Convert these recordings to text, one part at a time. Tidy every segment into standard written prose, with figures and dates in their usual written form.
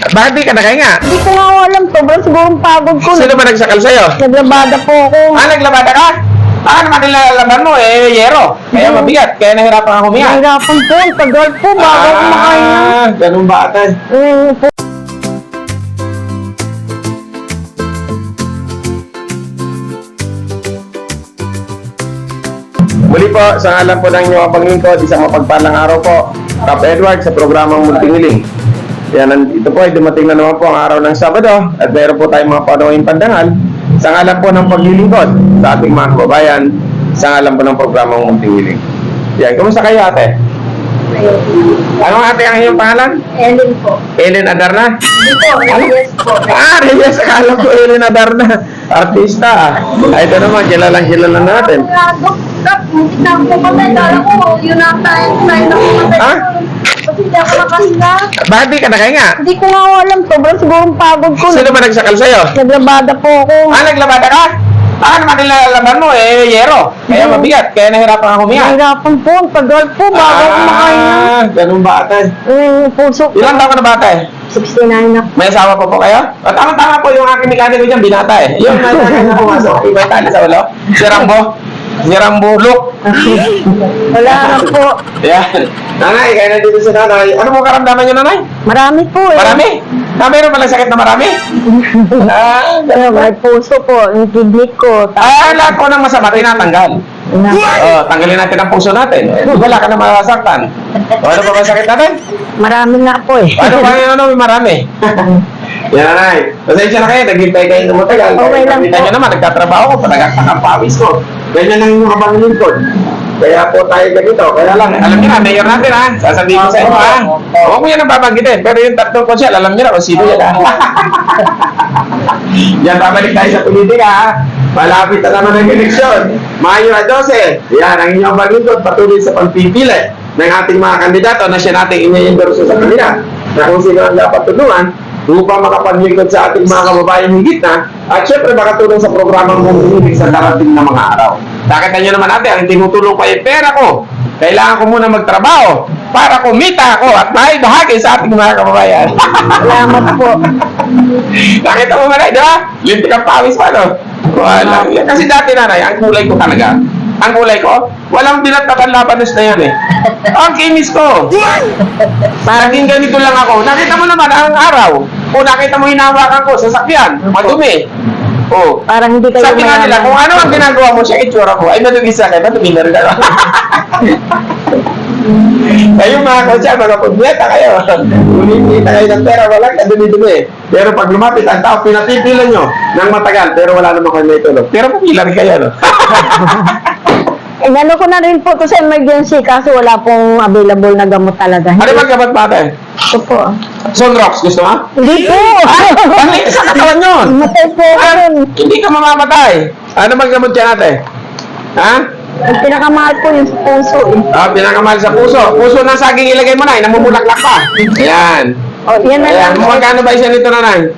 Bakit di ka nakahinga? Hindi ko nga alam. Sobrang sigurong pagod ko. Sino ba nagsakal sa'yo? Naglabada po ako. Naglabada ka? Baka naman nilalaban mo, yero. Kaya mabigat, kaya nahirapan ka huminga. Nahirapan po. Tagal po bago ako makahinga. Ganun ba ate? Po. Muli po, sa ngalan po ng inyong paglingkod, isang mapagpalang araw po, Cap Edward sa programang Muntingiling. Yan, ito po ay dumating na naman po ang araw ng Sabado at mayroon po tayong mga panawing pandangal sa ngalan po ng paglilingkod sa ating mga kababayan sa ngalan po ng programang Muntingiling. Yan, kumusta kayo ate? Ano ate ang iyong pangalan? Ellen po. Ellen Adarna? Hindi po. Reyes po. Reyes, akala ko Ellen Adarna. Artista. Ito naman, kilala natin. Hindi na ako patay. Kala ko, yun ang tayo na patay. Ha? Kasi hindi ako nakahinga. Bakit di ka nakahinga? Hindi ko nga alam. Sobrang sigurong pagod ko. Sino ba nagsakal sa'yo? Naglabada po ako. Naglabada ka? Baka naman nilalaban mo, yero. Kaya mabigat, kaya nahirapan ka huminga. Nahirapan po. Tagal po bago ako makahinga. Ganun ba ate? Puso ko. Ilang taon ka na ba ate? 69 na. May asawa pa po kayo? Tama-tama po yung aking mekaniko dyan, binata eh. Yung na pumasok, may tali sa ulo. Si Rambo. Si Rambo, look. Wala na po. Yan. Nanay, kaya nandito si nanay. Ano mo karamdaman niyo nanay? Marami po eh. Marami? Mayroon palang sakit na marami? May puso po. Yung kidney ko. Lahat po ng masama, tinatanggal. Tanggalin natin ang puso natin. Wala ka na masaktan. Ano ba ba sakit natin? Marami nga po eh. Ano ba yun? May marami. Yan nanay. Pasensya na kayo, naghintay kayo ng matagal. Okay lang Kita po. nyo naman, nagtatrabaho ko, panagakak ang pawis ko. Ganyan lang yung habang lingkod. Kaya po tayo ganito. Kaya lang, alam niyo na, mayor natin ha. Sasabihin ko sa inyo ha. Huwag mo yan ang babanggitin. Pero yung tatlong konsyal, alam niyo na kung sino yan ha. Yan, babalik tayo sa politika ha. Malapit na naman ang eleksyon. Mayo 12. Yan, ang inyong balingkod patuloy sa pagpipili ng ating mga kandidato na siya nating inyayendorso sa kanila. Na kung sino ang dapat tulungan upang makapaglingkod sa ating mga kababayan higit na at syempre makatulong sa programang Muntingiling sa darating na mga araw. Nakita nyo naman natin, ang tinutulong pa yung pera ko. Kailangan ko muna magtrabaho para kumita ako at maibahagi sa ating mga kababayan. Salamat po. Nakita mo manay, di ba? Lintik ang pawis pa, no? Wala. Kasi dati nanay, ang kulay ko talaga. Ang kulay ko, walang binatakan labanos na yan eh. Ang kinis ko. Naging ganito lang ako. Nakita mo naman ang araw. O nakita mo hinawakan ko sa sakyan. Madumi. O. Parang hindi kayo Sabi nga nila, kung ano ang ginagawa mo siya, itsura ko, ay madumi sa akin, madumi na rin ako. Kayo mga konsya, mga pagmeta kayo. Ulimita kayo ng pera, walang kadumi-dumi. Pero pag lumapit ang tao, pinatipilan nyo ng matagal, pero wala naman kayo may tulog. Pero pumila rin kayo, no? Inano ko na rin po to sa emergency kasi wala pong available na gamot talaga. Ano bang gabat pa ate? Ito po. Sunrox, gusto mo? Hindi po! Pangit sa katawan yun! Matay po ako rin. Hindi ka mamamatay. Ano bang gamot yan ate? Ha? Ang pinakamahal po yung sa puso eh. Pinakamahal sa puso. Puso ng saging ilagay mo na, namumulaklak pa. Ayan. O, yan na Ayan. lang. Magkano ba isa nito nanay?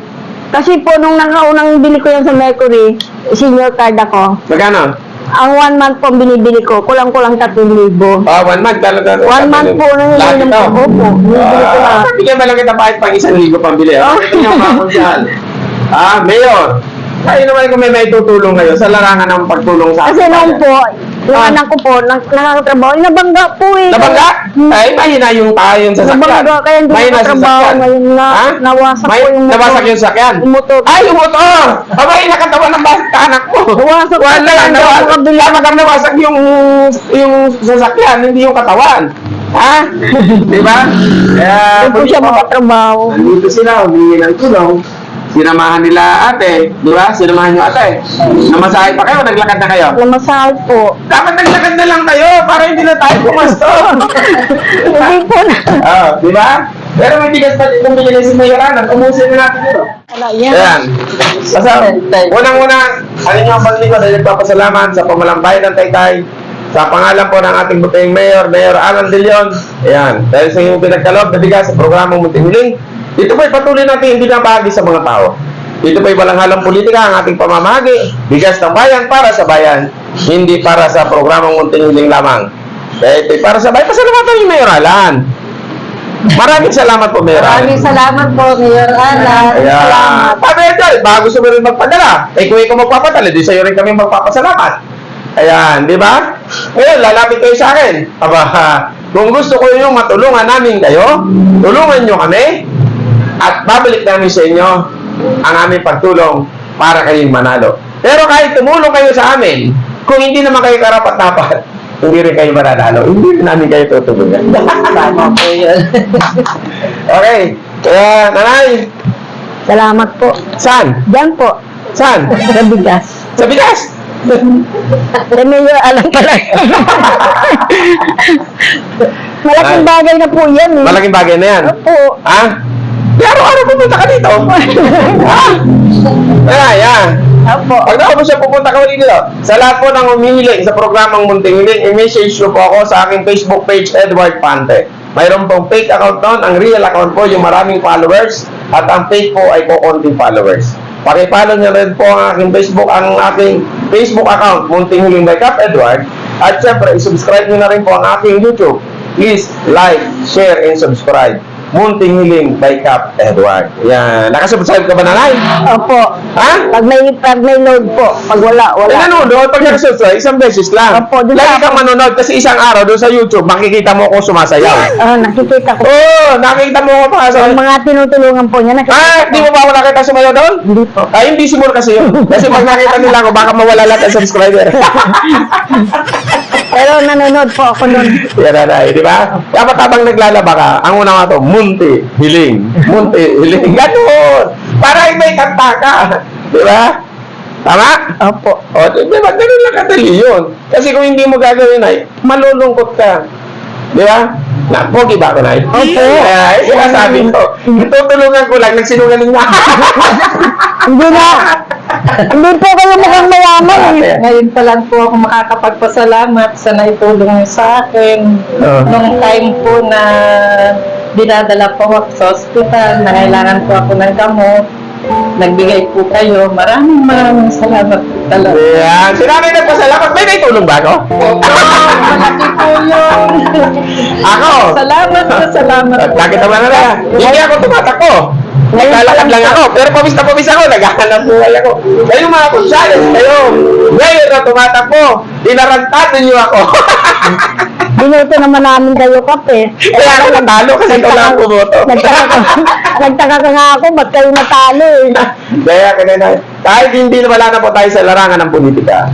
Kasi po nung nakaunang bili ko yan sa Mercury, senior card ako. Magkano? Ang 1 month po ang binibili ko, kulang-kulang 3,000. 1 month talaga. 1 month po nang Lahat hininom ito. ko. Opo, binibili ko na. Bigyan ba lang kita kahit pang 1,000 pambili? Ito niyo mga konsyal. Mayor. Tayo naman kung may tutulong kayo sa larangan ng pagtulong sa Kasi noon po, yung anak ko po, nakakatrabaho, nabangga po eh. Nabangga? Ay, mahina yung tayo sa sakyan. Nabangga, kaya hindi Mahina sa nakatrabaho. sakyan. Ngayon na, Ha? nawasak po yung Nawasak yung sakyan? Yung motor. Ay, yung motor! Abay, nakatawan ng anak mo. Nawasak po. Wala, Hindi ako makabili. nawasak yung sasakyan, hindi yung katawan. Ha? Di ba? Kaya, Hindi po siya makatrabaho. nandito sila, humingi ng tulong. Sinamahan nila ate, di ba? Sinamahan nyo ate. Namasahe pa kayo, naglakad na kayo. Namasahal po. Dapat naglakad na lang kayo para hindi na tayo pumasto. Hindi po na. Di ba? Pero may bigas pa kung bigyan si Mayoranan, umusin na natin ito. Wala yan. Ayan. Basta, unang-una, ano nyo ang paglikod ay nagpapasalamat sa pamalambayan ng Taytay. Sa pangalan po ng ating buting Mayor, Mayor Alan De Leon. Ayan. Dahil sa inyong pinagkaloob na bigas sa programang Muntingiling, dito po'y patuloy natin hindi nabahagi sa mga tao. Dito po'y walang halang politika ang ating pamamahagi. Bigas ng bayan para sa bayan, hindi para sa programang Muntingiling lamang. Kaya ito'y para sa bayan. Pasalamatan yung Mayor Alan. Maraming salamat po, Mayor Alan. Maraming salamat po, Mayor Alan. Ayan. Sabi ito, baka gusto mo rin magpadala. Eh, kung ikaw magpapadala, di sa'yo rin kami magpapasalamat. Ayan, di ba? Ngayon, lalapit kayo sa akin. Aba, kung gusto ko yung matulungan namin kayo, tulungan nyo kami, at babalik namin sa inyo ang aming pagtulong para kayong manalo. Pero kahit tumulong kayo sa amin, kung hindi naman kayo karapat-dapat, hindi rin kayo mananalo. Hindi rin namin kayo tutulungan. Tama po yun. Okay. Kaya, nanay, Salamat po. saan? Diyan po, Saan? sa bigas. Sa bigas! Sa Mayor Alan pala. Malaking bagay na po yan eh. Malaking bagay na yan. Opo. Ha? Di araw-araw pupunta ka dito. Ha? Yan. Opo. Pag naubos siya, pupunta ka ulit dito. Sa lahat po ng humihiling sa programang Munting Hiling, i-message nyo po ako sa aking Facebook page, Edward Pante. Mayroon pong fake account noon. Ang real account po, yung maraming followers. At ang fake po ay po konting followers. Pakipollow nyo rin po ang aking Facebook account, Munting Hiling by Cap Edward. At syempre, i-subscribe nyo na rin po ang aking YouTube. Please like, share, and subscribe. Munting Hiling by Cap Edward. Yan. Nakasubscribe ka ba, nanay? Opo. Ha? Pag may load po, pag wala. Nanonood, pag nakasubscribe, isang beses lang. Opo, doon Lagi sa- kang manonood kasi isang araw doon sa YouTube, makikita mo ako sumasayaw. Nakikita ko. Nakikita mo ako pa sa... Ang mga tinutulungan po niya, nakikita Di mo ba ako nakita sumayaw doon? Hindi po. Hindi siguro kasi yun. Kasi pag nakita nila ako, baka mawala lahat ng subscriber. Pero nanonood po ako nun. Yan na, di ba? Dapat habang naglalaba ka, ang una nga to, Munti Hiling. Munti Hiling. Ganun! Para may kanta ka. Di ba? Tama? Opo. O, di ba? Ganun lang kadali yun. Kasi kung hindi mo gagawin ay, malulungkot ka. Di ba? Pogi ba ako, Nay? Opo. Ay, sinasabi ko. Tutulungan ko lang, nagsinungaling na. Hindi na. Hindi po kayo mukhang mayaman eh. Ngayon pa lang po ako makakapagpasalamat sa naitulong niyo sa akin. Nung time po na dinadala po ako sa ospital, nangailangan po ako ng gamot. Nagbigay po kayo. Maraming salamat po talaga. Yan. Sinabi nagpasalamat. May naitulong ba ako? Malaki po yun. Ako? Salamat. Bakit naman na? Hindi ako tumatakbo. Naglalakad lang ako. Pero pawis ako. Naghahanap buhay ako. Kayo mga kusyales, kayo. Ngayon na tumatakbo. Dinarantado niyo ako. Binuto naman namin kayo kape. Kaya ako natalo kasi ikaw lang ang bumoto. Nagtaka ka nga ako, ba't kayo natalo eh? Kaya kanina, kahit hindi na wala na po tayo sa larangan ng politika,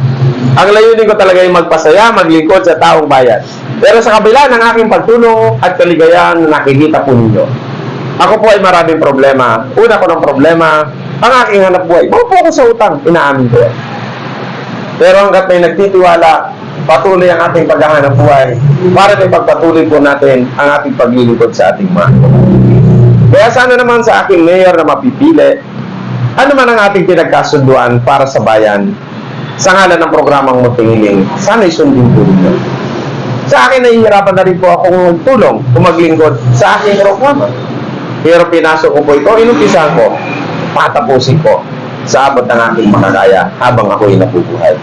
ang layunin ko talaga yung magpasaya, maglingkod sa taong bayan. Pero sa kabila ng aking pagtulong at kaligayahan na nakikita po ninyo, ako po ay maraming problema. Una ko ng problema, ang aking hanap buhay. Baka po ako sa utang, inaamin ko yan. Pero hanggat may nagtitiwala, patuloy ang ating paghahanap buhay para may pagpatuloy po natin ang ating paglilingkod sa ating mga Kaya sana naman sa aking mayor na mapipili, ano man ang ating pinagkasunduan para sa bayan, sa ngalan ng programang Munting Hiling, sana isundin po ninyo. Sa akin, nahihirapan na rin po akong magtulong o maglingkod sa aking programa. Pero pinasok ko po ito, inumpisahan ko, patapusin ko sa abot ng aking makakaya habang ako'y nabubuhay.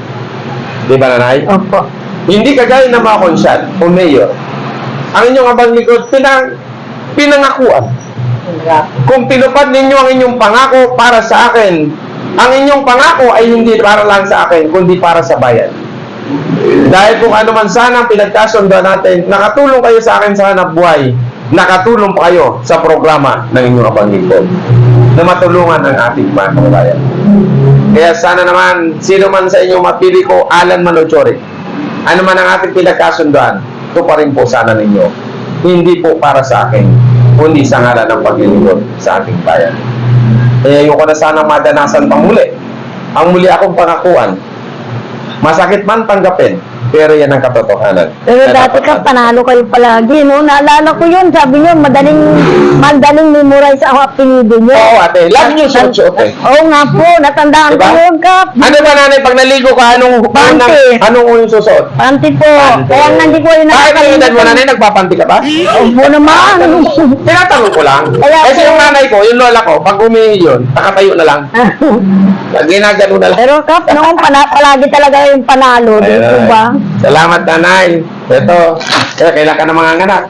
Di ba, nanay? Opo. Hindi kagaya ng mga konsyal o mayor. Ang inyong abang likod, pinangakuan. Kung tinupad ninyo ang inyong pangako para sa akin, ang inyong pangako ay hindi para lang sa akin, kundi para sa bayan. Dahil kung ano man sana ang pinagkasundoan natin, nakatulong kayo sa akin sa hanap buhay, nakatulong pa kayo sa programa ng inyong abang likod na matulungan ang ating mga kababayan. Kaya sana naman, sino man sa inyong mapili ko, Alan man o Chorik, ano man ang ating pinagkasundoan, ito pa rin po sana ninyo. Hindi po para sa akin, kundi sa ngalan ng paglilingkod sa ating bayan. Kaya ayoko na sana madanasan pang muli. Ang muli akong pangakuan, masakit man tanggapin, pero yan ang katotohanan. Pero Na dati dapat ka, natin- panalo kayo palagi, no? Naalala ko yun, sabi nyo, madaling memorize ang apelido nyo. Oo, ate. Lagi nyo suot-suot eh. Oo nga po, natandaan Diba? ko yun, Kap. Ano ba, nanay, pag naligo ka, Panty. anong unang susuot? Panty po. Panty. Kaya nga hindi ko yun Bakit ang edad mo, nanay, nagpapanti ka ba? Opo naman. Tinatanong ko lang. Kaya Kasi po- yung nanay ko, yung lola ko, pag umihi yun, nakatayo na lang. Ginagano na lang. Pero Kap, noon palagi talaga yung panalo, di Ayun, po ba? Salamat, nanay. Ito. Kailan ka na mga anak?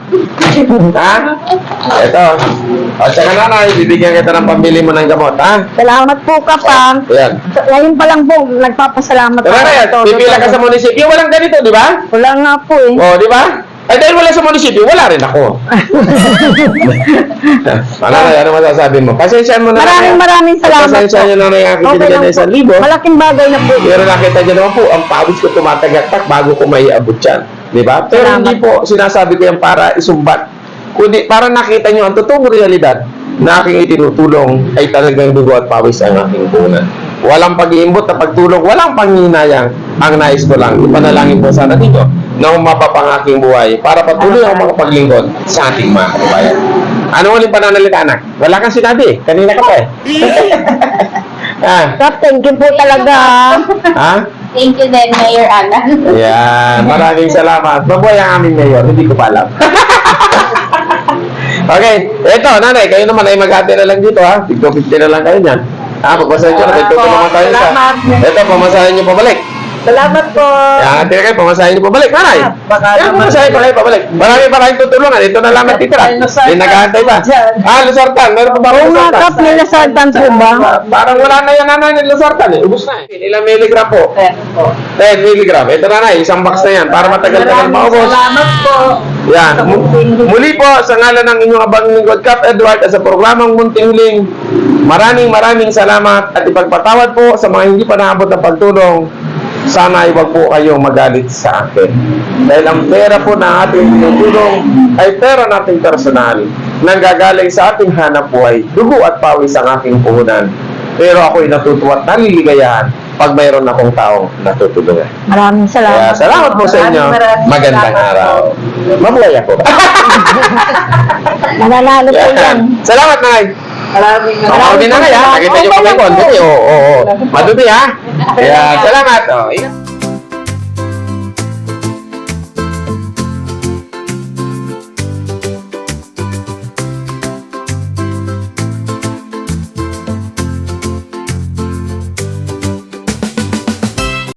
Ha? Ito. O, tsaka nanay, bibigyan kita ng pambili mo ng gamot, ha? Salamat po, Kapang. Ayan. Ngayon pa lang po, nagpapasalamat Diba na yan? Pipila ka sa munisipyo, walang ganito, di ba? Wala nga po eh. O, di ba? Ay, dahil wala sa munisipyo, wala rin ako. Ano masasabi mo? Pasensyahan mo na. Maraming salamat Pasensya nyo na yung aking binigyan na 1,000. Malaking bagay na po. Pero nakita nyo naman po, ang pawis ko tumatagaktak bago ko maiabot yan. Di ba? Pero Salamat. hindi po sinasabi ko yan para isumbat. Kundi para nakita nyo ang totoong realidad na aking itinutulong ay talagang dugo at pawis ang aking punan. Walang pag-iimbot na pagtulong, walang panginayang. Ang nais ko lang, ipanalangin po sana dito na umapapang aking buhay para patuloy ang mga paglingkod sa ating mga kababayan. Ano ulit pananalita, anak? Wala kang sinabi. Kanina ka pa eh. Kap, thank you po talaga. Ha? Thank you din, Mayor Alan. Ayan, maraming salamat. Mabuhay ang aming mayor, hindi ko pa alam. Okay, eto, nanay, kayo naman ay maghati na lang dito, ha? 50 na lang kayo dyan. Pagpasahin nyo, nagtutulungan tayo sa... Salamat. Eto, pamasahin nyo pabalik. Salamat po. Yan, tira kayo, pamasahin nyo pabalik, nanay. Baka Yan, naman- pamasahin pa kayo pabalik. Marami pa kayong tutulungan, ito na lang natitira. Ay, Luzartan Hindi nag-aantay pa. dyan. Luzartan, meron pa ba Oo nga, Kap, nilasartan po ba? Parang wala na yan, nanay, ni Luzartan eh. Ubus na eh. Ilang milligram po? 10 po. 10 milligram. Ito nanay, isang box na yan para matagal-tagal maubos. Salamat po. Yan. Muli po, sa ngalan ng inyong abang lingkod, Cap Edward, at sa programang Munting Huling, maraming salamat at ipagpatawad po sa mga hindi pa naabot ng pagtulong. Sana ay wag po kayong magalit sa akin. Dahil ang pera po na ating tinutulong ay pera nating personal nang gagaling sa ating hanap buhay, dugo at pawis ang aking puhunan. Pero ako'y natutuwa at naliligayahan pag mayroon akong taong natutulungan. Maraming Kaya salamat. salamat po sa inyo. Maraming Magandang salamat araw. Mabuhay ako. Mananalo po yan. Yan. Salamat, Nay. Maraming Ako din na kaya. Nakita niyo kami ko. Oo. Maduti ha. Kaya salamat. Oh.